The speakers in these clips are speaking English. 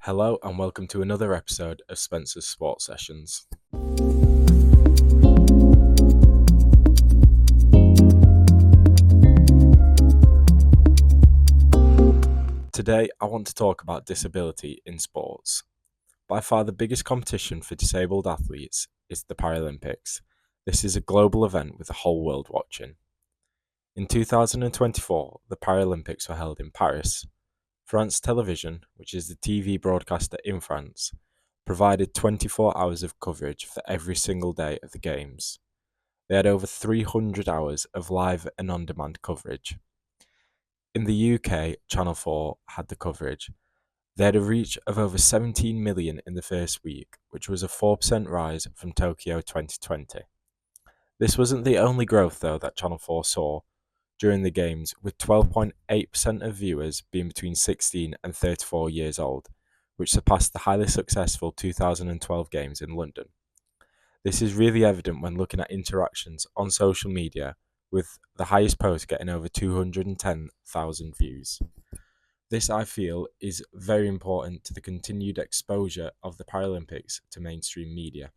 Hello and welcome to another episode of Spencer's Sports Sessions. Today I want to talk about disability in sports. By far the biggest competition for disabled athletes is the Paralympics. This is a global event with the whole world watching. In 2024, the Paralympics were held in Paris. France Television, which is the TV broadcaster in France, provided 24 hours of coverage for every single day of the Games. They had over 300 hours of live and on-demand coverage. In the UK, Channel 4 had the coverage. They had a reach of over 17 million in the first week, which was a 4% rise from Tokyo 2020. This wasn't the only growth, though, that Channel 4 saw during the Games, with 12.8% of viewers being between 16 and 34 years old, which surpassed the highly successful 2012 Games in London. This is really evident when looking at interactions on social media, with the highest post getting over 210,000 views. This, I feel, is very important to the continued exposure of the Paralympics to mainstream media.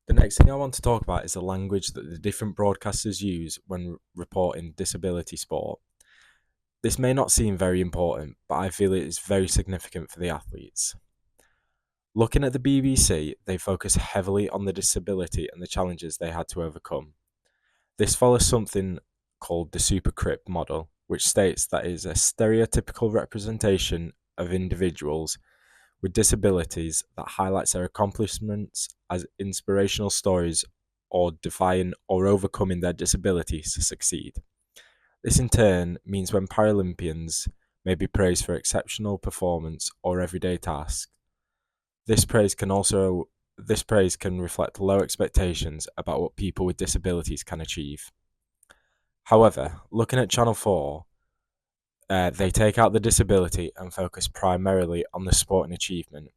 The next thing I want to talk about is the language that the different broadcasters use when reporting disability sport. This may not seem very important, but I feel it is very significant for the athletes. Looking at the BBC, they focus heavily on the disability and the challenges they had to overcome. This follows something called the Super Crip model, which states that it is a stereotypical representation of individuals with disabilities that highlights their accomplishments as inspirational stories or defying or overcoming their disabilities to succeed. This in turn means when Paralympians may be praised for exceptional performance or everyday tasks, this praise can reflect low expectations about what people with disabilities can achieve. However, looking at Channel 4, they take out the disability and focus primarily on the sport and achievement.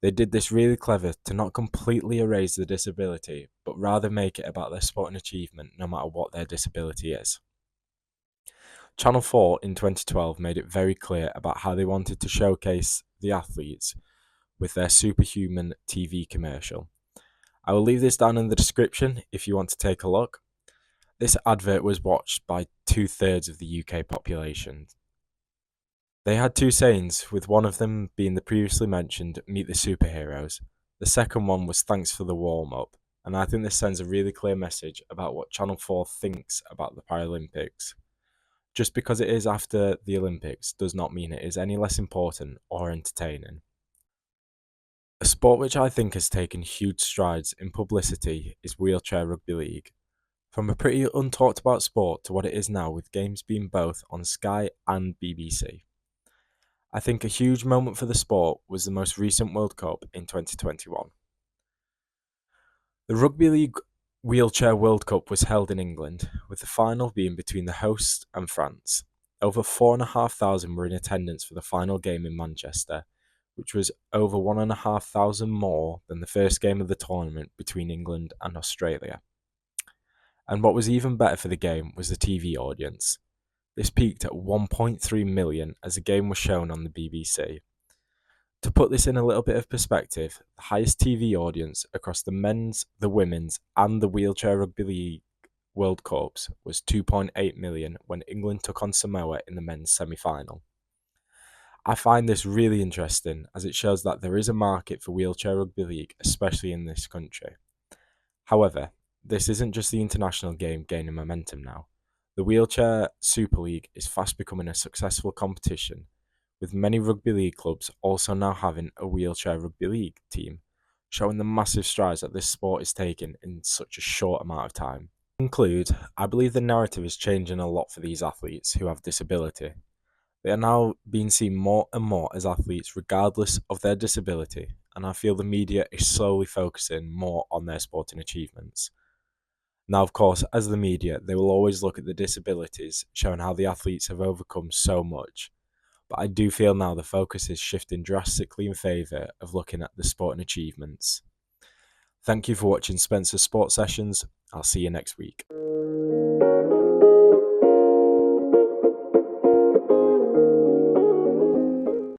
They did this really clever to not completely erase the disability, but rather make it about their sport and achievement no matter what their disability is. Channel 4 in 2012 made it very clear about how they wanted to showcase the athletes with their Superhuman TV commercial. I will leave this down in the description if you want to take a look. This advert was watched by 2/3 of the UK population. They had two sayings, with one of them being the previously mentioned Meet the Superheroes. The second one was Thanks for the warm-up, and I think this sends a really clear message about what Channel 4 thinks about the Paralympics. Just because it is after the Olympics does not mean it is any less important or entertaining. A sport which I think has taken huge strides in publicity is wheelchair rugby league. From a pretty untalked about sport to what it is now, with games being both on Sky and BBC. I think a huge moment for the sport was the most recent World Cup in 2021. The Rugby League Wheelchair World Cup was held in England, with the final being between the host and France. Over 4,500 were in attendance for the final game in Manchester, which was over 1,500 more than the first game of the tournament between England and Australia. And what was even better for the game was the TV audience. This peaked at 1.3 million as the game was shown on the BBC. To put this in a little bit of perspective, the highest TV audience across the men's, the women's, and the Wheelchair Rugby League World Cups was 2.8 million when England took on Samoa in the men's semi-final. I find this really interesting as it shows that there is a market for wheelchair rugby league, especially in this country. However, this isn't just the international game gaining momentum now. The Wheelchair Super League is fast becoming a successful competition, with many rugby league clubs also now having a wheelchair rugby league team, showing the massive strides that this sport is taking in such a short amount of time. To conclude, I believe the narrative is changing a lot for these athletes who have disability. They are now being seen more and more as athletes regardless of their disability, and I feel the media is slowly focusing more on their sporting achievements. Now, of course, as the media, they will always look at the disabilities, showing how the athletes have overcome so much. But I do feel now the focus is shifting drastically in favour of looking at the sporting achievements. Thank you for watching Spencer's Sports Sessions. I'll see you next week.